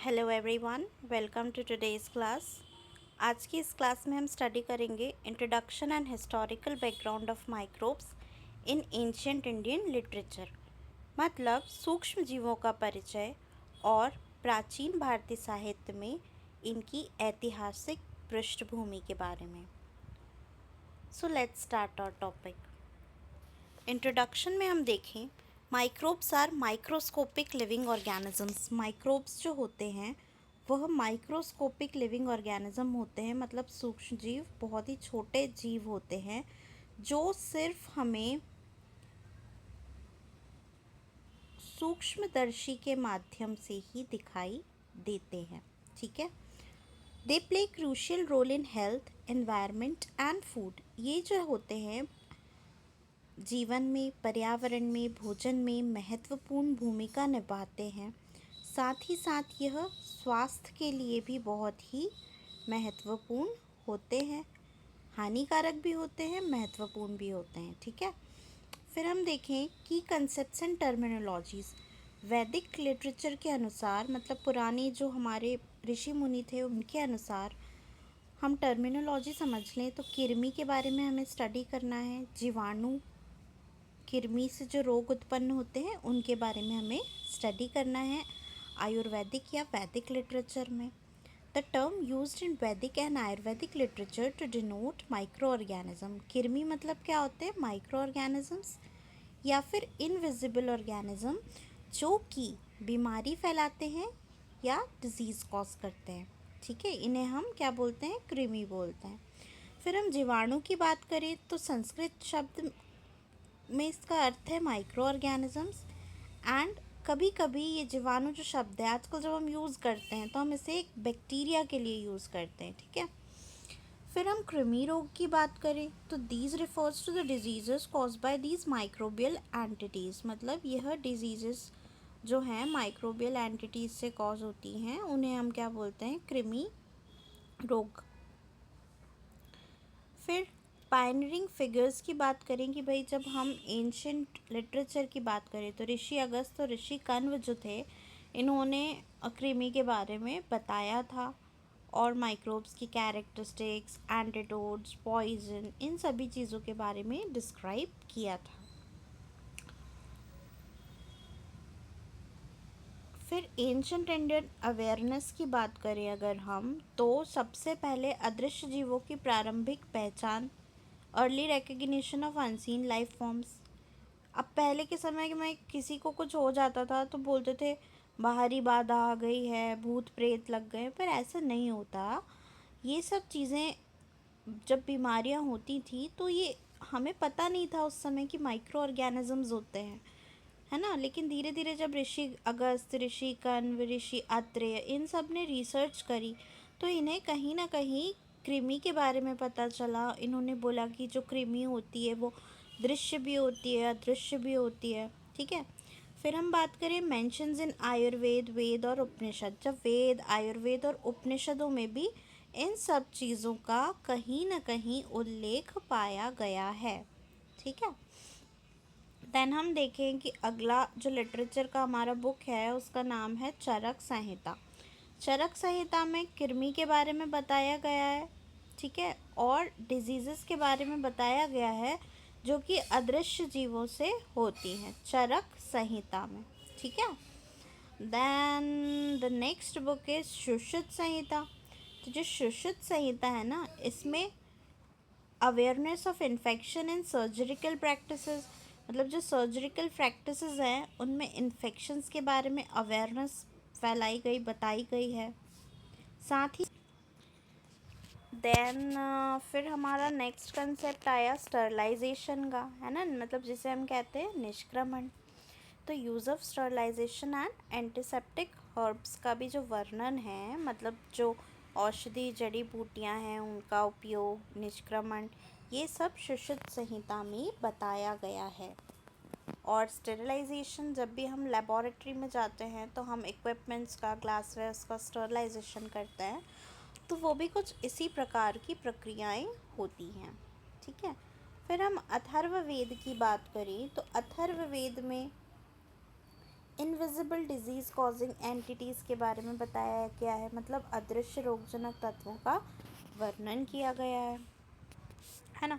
Hello everyone, welcome to today's class. आज की इस क्लास में हम स्टडी करेंगे introduction and historical background of microbes in ancient Indian literature. मतलब सूक्ष्म जीवों का परिचय और प्राचीन भारतीय साहित्य में इनकी ऐतिहासिक पृष्ठभूमि के बारे में। So let's start our topic. Introduction में हम देखें, microbes are microscopic living organisms. Microbes जो होते हैं वह माइक्रोस्कोपिक लिविंग ऑर्गेनिज्म होते हैं, मतलब सूक्ष्म जीव, बहुत ही छोटे जीव होते हैं जो सिर्फ हमें सूक्ष्मदर्शी के माध्यम से ही दिखाई देते हैं। ठीक है। They play crucial role in health, environment and food. ये जो होते हैं जीवन में, पर्यावरण में, भोजन में महत्वपूर्ण भूमिका निभाते हैं। साथ ही साथ यह स्वास्थ्य के लिए भी बहुत ही महत्वपूर्ण होते हैं। हानिकारक भी होते हैं, महत्वपूर्ण भी होते हैं। ठीक है। फिर हम देखें की कंसेप्ट्स एंड टर्मिनोलॉजीज़। वैदिक लिटरेचर के अनुसार, मतलब पुराने जो हमारे ऋषि मुनि थे उनके अनुसार, हम टर्मिनोलॉजी समझ लें तो कृमि के बारे में हमें स्टडी करना है। जीवाणु, कृमि से जो रोग उत्पन्न होते हैं उनके बारे में हमें स्टडी करना है आयुर्वेदिक या वैदिक लिटरेचर में। The term used in Vedic and Ayurvedic literature to denote micro organism. कृमि मतलब क्या होते हैं? माइक्रो ऑर्गेनिजम्स या फिर इनविजिबल ऑर्गेनिज्म जो कि बीमारी फैलाते हैं या डिजीज़ कॉज करते हैं। ठीक है, इन्हें हम क्या बोलते हैं? कृमि बोलते हैं। फिर हम जीवाणु की बात करें तो संस्कृत शब्द में इसका अर्थ है माइक्रो ऑर्गेनिजम्स। एंड कभी कभी ये जीवाणु जो शब्द है आजकल जब हम यूज़ करते हैं तो हम इसे एक बैक्टीरिया के लिए यूज़ करते हैं। ठीक है। फिर हम कृमि रोग की बात करें तो these refers to the diseases caused by these microbial entities. मतलब यह डिजीजेस जो हैं माइक्रोबियल एंटिटीज़ से कॉज होती हैं, उन्हें हम क्या बोलते हैं? कृमि रोग। फिर पायनियरिंग फिगर्स की बात करें कि भाई जब हम एंशियंट लिटरेचर की बात करें तो ऋषि अगस्त्य और ऋषि कण्व जो थे, इन्होंने कृमि के बारे में बताया था और माइक्रोब्स की कैरेक्टरिस्टिक्स, एंटीडोट्स, पॉइजन, इन सभी चीज़ों के बारे में डिस्क्राइब किया था। फिर एंशियंट इंडियन अवेयरनेस की बात करें अगर हम, तो सबसे पहले अदृश्य जीवों की प्रारंभिक पहचान, early recognition of unseen life forms. अब पहले के समय में किसी को कुछ हो जाता था तो बोलते थे बाहरी बाधा आ गई है, भूत प्रेत लग गए, पर ऐसा नहीं होता। ये सब चीज़ें जब बीमारियां होती थी तो ये हमें पता नहीं था उस समय कि माइक्रो ऑर्गेनिजम्स होते हैं, है ना। लेकिन धीरे धीरे जब ऋषि अगस्त, ऋषि कण्व, ऋषि अत्रेय इन सब ने रिसर्च करी तो इन्हें कहीं ना कहीं कृमि के बारे में पता चला। इन्होंने बोला कि जो कृमि होती है वो दृश्य भी होती है, अदृश्य भी होती है। ठीक है। फिर हम बात करें मेंशंस इन आयुर्वेद, वेद और उपनिषद। जब वेद, आयुर्वेद और उपनिषदों में भी इन सब चीज़ों का कहीं ना कहीं उल्लेख पाया गया है। ठीक है। देन हम देखें कि अगला जो लिटरेचर का हमारा बुक है उसका नाम है चरक संहिता। चरक संहिता में कृमि के बारे में बताया गया है। ठीक है। और डिजीज़ेस के बारे में बताया गया है जो कि अदृश्य जीवों से होती हैं, चरक संहिता में। ठीक है। Then the next book is Sushruta Samhita. तो जो सुश्रुत संहिता है ना, इसमें awareness of infection in surgical practices, मतलब जो सर्जरिकल प्रैक्टिसेस हैं उनमें इन्फेक्शंस के बारे में अवेयरनेस फैलाई गई, बताई गई है। साथ ही देन फिर हमारा नेक्स्ट कंसेप्ट आया स्टरलाइजेशन का, है ना, मतलब जिसे हम कहते हैं निष्क्रमण। तो use of sterilization and antiseptic herbs का भी जो वर्णन है, मतलब जो औषधि जड़ी बूटियां हैं उनका उपयोग, निष्क्रमण, ये सब सुश्रुत संहिता में बताया गया है। और स्टेरिलाइजेशन, जब भी हम लेबोरेटरी में जाते हैं तो हम इक्विपमेंट्स का, ग्लासवेयर्स का स्टरलाइजेशन करते हैं, तो वो भी कुछ इसी प्रकार की प्रक्रियाएं होती हैं। ठीक है। फिर हम अथर्ववेद की बात करें तो अथर्ववेद में इनविजिबल डिजीज़ कॉजिंग एंटिटीज़ के बारे में बताया गया है, मतलब अदृश्य रोगजनक तत्वों का वर्णन किया गया है ना।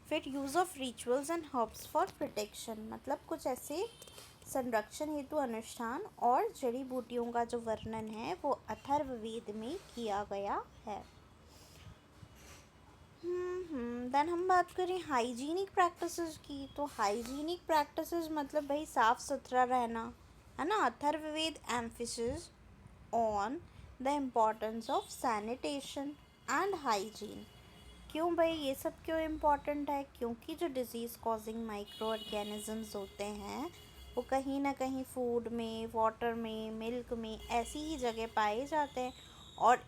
फिर use of rituals and herbs for protection, मतलब कुछ ऐसे संरक्षण हेतु अनुष्ठान और जड़ी बूटियों का जो वर्णन है वो अथर्ववेद में किया गया है। देन हम बात करें हाइजीनिक प्रैक्टिसेस की, तो हाइजीनिक प्रैक्टिसेस मतलब भाई साफ सुथरा रहना, है ना। Atharvaveda emphasis on the importance of sanitation and hygiene. क्यों भाई ये सब क्यों इम्पोर्टेंट है? क्योंकि जो डिजीज़ कॉजिंग माइक्रो ऑर्गेनिजम्स होते हैं वो कहीं ना कहीं फूड में, वाटर में, मिल्क में ऐसी ही जगह पाए जाते हैं, और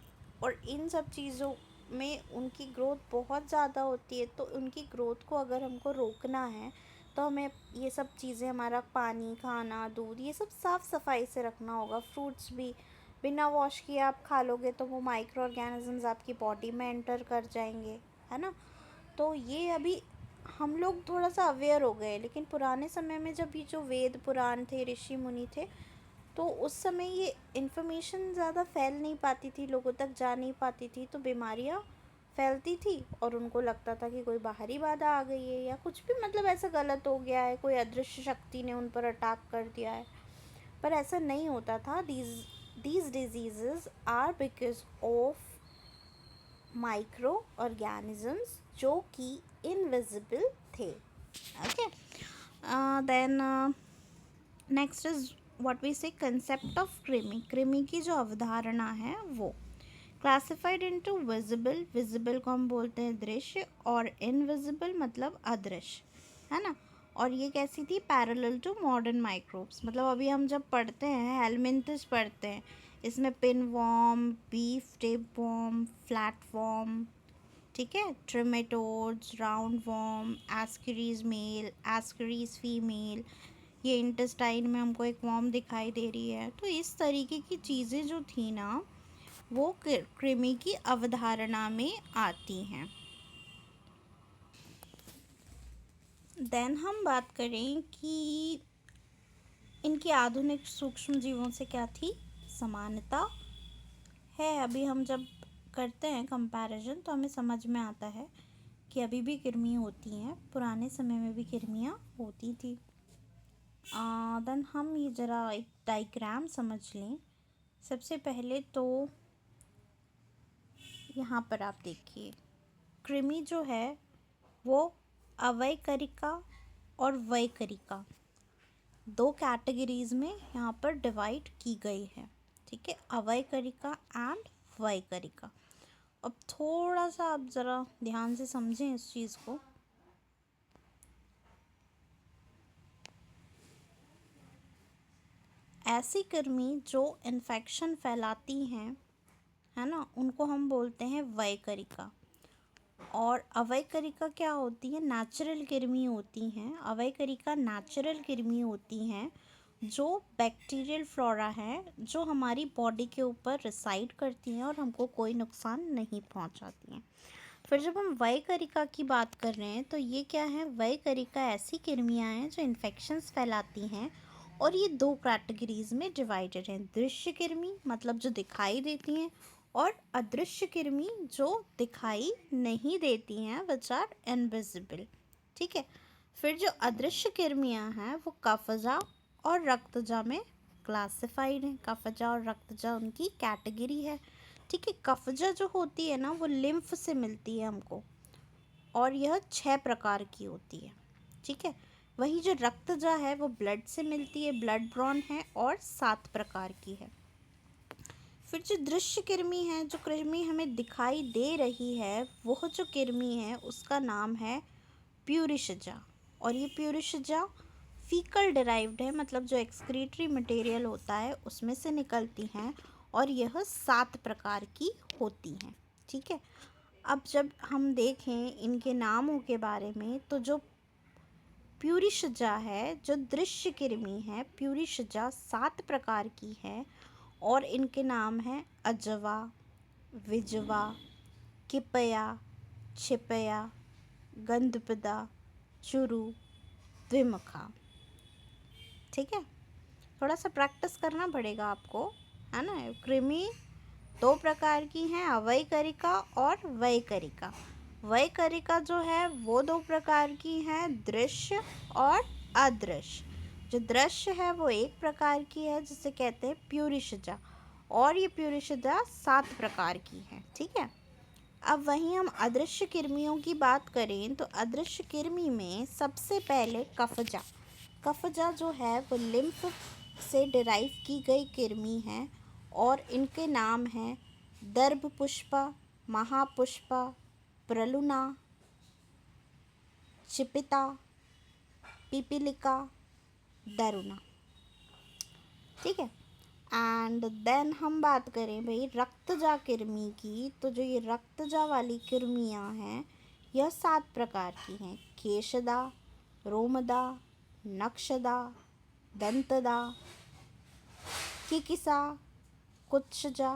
इन सब चीज़ों में उनकी ग्रोथ बहुत ज़्यादा होती है। तो उनकी ग्रोथ को अगर हमको रोकना है तो हमें ये सब चीज़ें, हमारा पानी, खाना, दूध, ये सब साफ़ सफाई से रखना होगा। फ्रूट्स भी बिना वॉश किए आप खा लोगे तो वो माइक्रो ऑर्गेनिजम्स आपकी बॉडी में एंटर कर जाएंगे, है ना। तो ये अभी हम लोग थोड़ा सा अवेयर हो गए, लेकिन पुराने समय में जब ये जो वेद पुराण थे, ऋषि मुनि थे, तो उस समय ये इन्फॉर्मेशन ज़्यादा फैल नहीं पाती थी, लोगों तक जा नहीं पाती थी, तो बीमारियाँ फैलती थी और उनको लगता था कि कोई बाहरी बाधा आ गई है या कुछ भी, मतलब ऐसा गलत हो गया है, कोई अदृश्य शक्ति ने उन पर अटैक कर दिया है। पर ऐसा नहीं होता था। These disease are because of micro organisms जो कि इनविजिबल थे। Okay, then next is what we say concept of krimi. कृमि की जो अवधारणा है वो क्लासिफाइड इनटू विजिबल, विजिबल को हम बोलते हैं दृश्य, और इनविजिबल मतलब अदृश्य, है ना। और ये कैसी थी? पैरेलल टू मॉडर्न माइक्रोब्स, मतलब अभी हम जब पढ़ते हैं हेलमिंथस पढ़ते हैं, इसमें pin worm, beef tape worm, flat worm, ठीक है, trematodes, round worm, ascaris male, ascaris female, ये इंटेस्टाइन में हमको एक वॉर्म दिखाई दे रही है। तो इस तरीके की चीज़ें जो थी ना वो कृमि की अवधारणा में आती हैं। देन हम बात करें कि इनकी आधुनिक सूक्ष्म जीवों से क्या थी समानता है। अभी हम जब करते हैं कंपैरिजन तो हमें समझ में आता है कि अभी भी कृमि होती हैं, पुराने समय में भी कृमियाँ होती थी। देन हम ये ज़रा एक डायग्राम समझ लें। सबसे पहले तो यहाँ पर आप देखिए, कृमि जो है वो अवयकरिका और वयकरिका दो कैटेगरीज में यहाँ पर डिवाइड की गई है, ठीक है, अवयकरिका एंड वयकरिका। अब थोड़ा सा आप ज़रा ध्यान से समझें इस चीज़ को। ऐसी कृमि जो इन्फेक्शन फैलाती हैं, है ना, उनको हम बोलते हैं वयकरिका। और अवयकरिका क्या होती है? नेचुरल कृमि होती हैं। अवयकरिका नेचुरल कृमि होती हैं जो बैक्टीरियल फ्लोरा है, जो हमारी बॉडी के ऊपर रिसाइड करती हैं और हमको कोई नुकसान नहीं पहुंचाती हैं। फिर जब हम वयकरिका की बात कर रहे हैं तो ये क्या है? वयकरिका ऐसी कृमियाँ हैं जो इन्फेक्शंस फैलाती हैं, और ये दो कैटेगरीज में डिवाइडेड हैं। दृश्य कृमि मतलब जो दिखाई देती हैं, और अदृश्य कृमि जो दिखाई नहीं देती हैं, विच आर इनविजिबल, ठीक है। फिर जो अदृश्य कृमियाँ हैं वो कफजा और रक्तजा में क्लासिफाइड हैं। कफजा और रक्तजा उनकी कैटेगरी है, ठीक है। कफजा जो होती है ना वो लिम्फ से मिलती है हमको, और यह 6 प्रकार की होती है, ठीक है। वही जो रक्तजा है वो ब्लड से मिलती है, ब्लड ब्रॉन है, और 7 प्रकार की है। फिर जो दृश्य कृमि है, जो कृमि हमें दिखाई दे रही है, वो जो कृमि है उसका नाम है प्यूरिशजा। और ये प्यूरिशजा फीकल डिराइव्ड है, मतलब जो एक्सक्रीटरी मटेरियल होता है उसमें से निकलती हैं, और यह 7 प्रकार की होती हैं, ठीक है। अब जब हम देखें इनके नामों के बारे में, तो जो प्यूरिशजा है, जो दृश्य कृमि है, प्यूरिशजा 7 प्रकार की है, और इनके नाम हैं अजवा, विजवा, किपया, छिपया, गंधपदा, चुरु, द्विमुखा, ठीक है। थोड़ा सा प्रैक्टिस करना पड़ेगा आपको, है ना। कृमि दो प्रकार की हैं, अवयकरिका और वयकरिका। वयकरिका जो है वो दो प्रकार की हैं, दृश्य और अदृश्य। जो दृश्य है वो एक प्रकार की है जिसे कहते हैं प्यूरिशजा, और ये प्यूरिशजा 7 प्रकार की है, ठीक है। अब वहीं हम अदृश्य कृमियों की बात करें तो अदृश्य कृमि में सबसे पहले कफजा। कफजा जो है वो लिम्फ से डिराइव की गई कृमि है, और इनके नाम हैं दर्भपुष्पा, महापुष्पा, प्रलुना, चिपिता, पिपीलिका, दरुना, ठीक है। एंड देन हम बात करें भाई रक्तजा कृमि की, तो जो ये रक्तजा वाली कृमियाँ हैं यह 7 प्रकार की हैं, केशदा, रोमदा, नक्षदा, दंतदा, किकिसा, कुत्सजा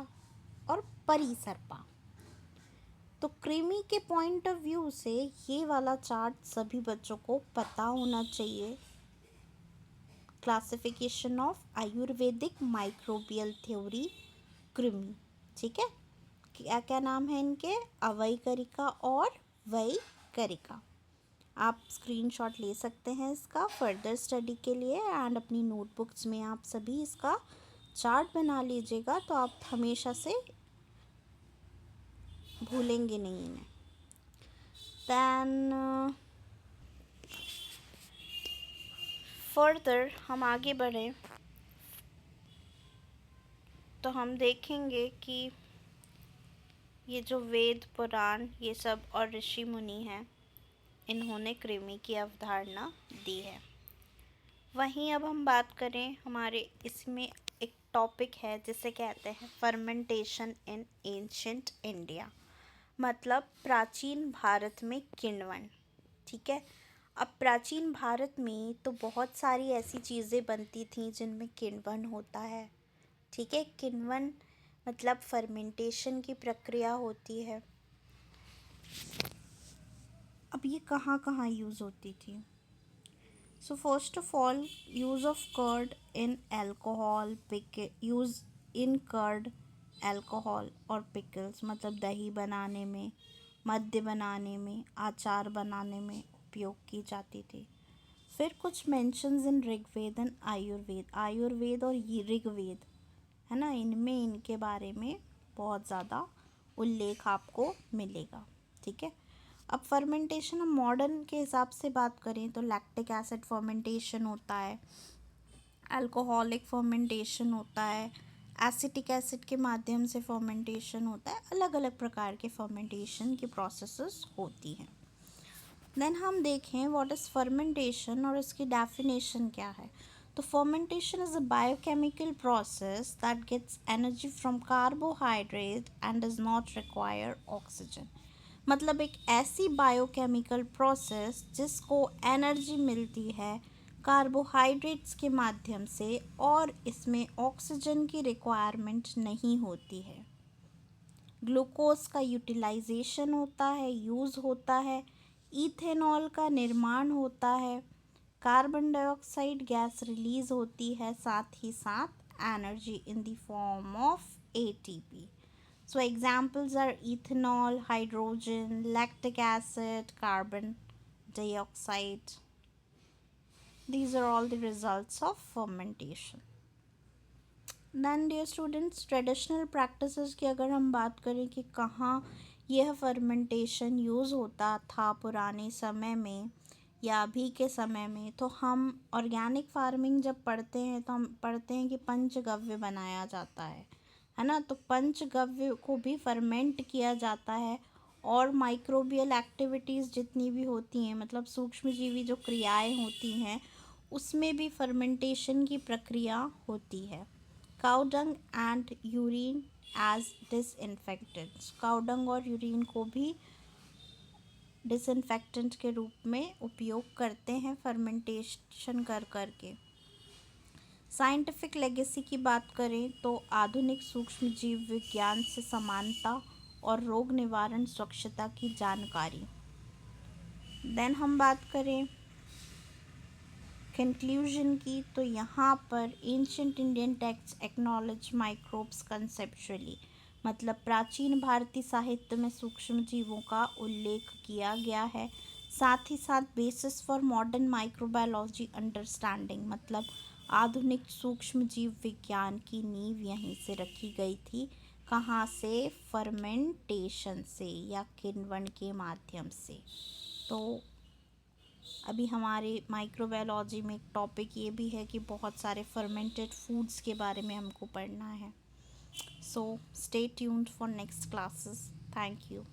और परिसर्पा। तो कृमि के पॉइंट ऑफ व्यू से ये वाला चार्ट सभी बच्चों को पता होना चाहिए। Classification of Ayurvedic microbial theory कृमि, ठीक है। क्या क्या नाम है इनके, अवयकरिका और वयकरिका। आप स्क्रीनशॉट ले सकते हैं इसका फर्दर स्टडी के लिए, एंड अपनी नोटबुक्स में आप सभी इसका चार्ट बना लीजिएगा, तो आप हमेशा से भूलेंगे नहीं इन्हें। दैन फर्दर हम आगे बढ़ें तो हम देखेंगे कि ये जो वेद पुराण ये सब और ऋषि मुनि हैं, इन्होंने कृमि की अवधारणा दी है। वहीं अब हम बात करें, हमारे इसमें एक टॉपिक है जिसे कहते हैं फर्मेंटेशन इन एंशिएंट इंडिया, मतलब प्राचीन भारत में किण्वन, ठीक है। अब प्राचीन भारत में तो बहुत सारी ऐसी चीज़ें बनती थीं जिनमें किण्वन होता है, ठीक है। किण्वन मतलब फर्मेंटेशन की प्रक्रिया होती है। अब ये कहाँ कहाँ यूज़ होती थी। So first of all use of curd in alcohol, use in curd alcohol और पिकल्स, मतलब दही बनाने में, मद्य बनाने में, अचार बनाने में उपयोग की जाती थी। फिर कुछ mentions in Rigveda and Ayurveda, Ayurveda और ऋग्वेद, है ना, इनमें इनके बारे में बहुत ज़्यादा उल्लेख आपको मिलेगा, ठीक है। अब फर्मेंटेशन, हम मॉडर्न के हिसाब से बात करें तो लैक्टिक एसिड फर्मेंटेशन होता है, अल्कोहलिक फर्मेंटेशन होता है, एसिटिक एसिड के माध्यम से फर्मेंटेशन होता है, अलग अलग प्रकार के फर्मेंटेशन की प्रोसेसेस होती हैं। देन हम देखें व्हाट इज़ फर्मेंटेशन और इसकी डेफिनेशन क्या है। तो fermentation is a biochemical process that gets energy from carbohydrate and does not require oxygen, मतलब एक ऐसी बायोकेमिकल प्रोसेस जिसको एनर्जी मिलती है कार्बोहाइड्रेट्स के माध्यम से और इसमें ऑक्सीजन की रिक्वायरमेंट नहीं होती है। ग्लूकोज का यूटिलाइजेशन होता है, यूज़ होता है, इथेनॉल का निर्माण होता है, कार्बन डाइऑक्साइड गैस रिलीज होती है, साथ ही साथ energy in the form of ATP. So examples are ethanol, hydrogen, lactic acid, carbon dioxide. These are all the results of fermentation. Then dear students, traditional practices की अगर हम बात करें कि कहाँ यह fermentation यूज़ होता था पुराने समय में या अभी के समय में, तो हम ऑर्गेनिक फार्मिंग जब पढ़ते हैं तो हम पढ़ते हैं कि पंचगव्य बनाया जाता है ना। तो पंचगव्य को भी फर्मेंट किया जाता है, और माइक्रोबियल एक्टिविटीज़ जितनी भी होती हैं, मतलब सूक्ष्मजीवी जो क्रियाएं होती हैं, उसमें भी फर्मेंटेशन की प्रक्रिया होती है। Cow dung and urine as disinfectants, cow dung और यूरिन को भी डिसइंफेक्टेंट के रूप में उपयोग करते हैं फर्मेंटेशन कर कर के। साइंटिफिक लेगेसी की बात करें तो आधुनिक सूक्ष्मजीव विज्ञान से समानता और रोग निवारण स्वच्छता की जानकारी। देन हम बात करें कंक्लूजन की, तो यहाँ पर ancient Indian text acknowledge microbes conceptually, मतलब प्राचीन भारतीय साहित्य में सूक्ष्म जीवों का उल्लेख किया गया है। साथ ही साथ basis for modern microbiology understanding, मतलब आधुनिक सूक्ष्म जीव विज्ञान की नींव यहीं से रखी गई थी। कहाँ से? फर्मेंटेशन से या किण्वन के माध्यम से। तो अभी हमारे माइक्रोबायोलॉजी में एक टॉपिक ये भी है कि बहुत सारे फर्मेंटेड फूड्स के बारे में हमको पढ़ना है। So stay tuned for next classes. Thank you.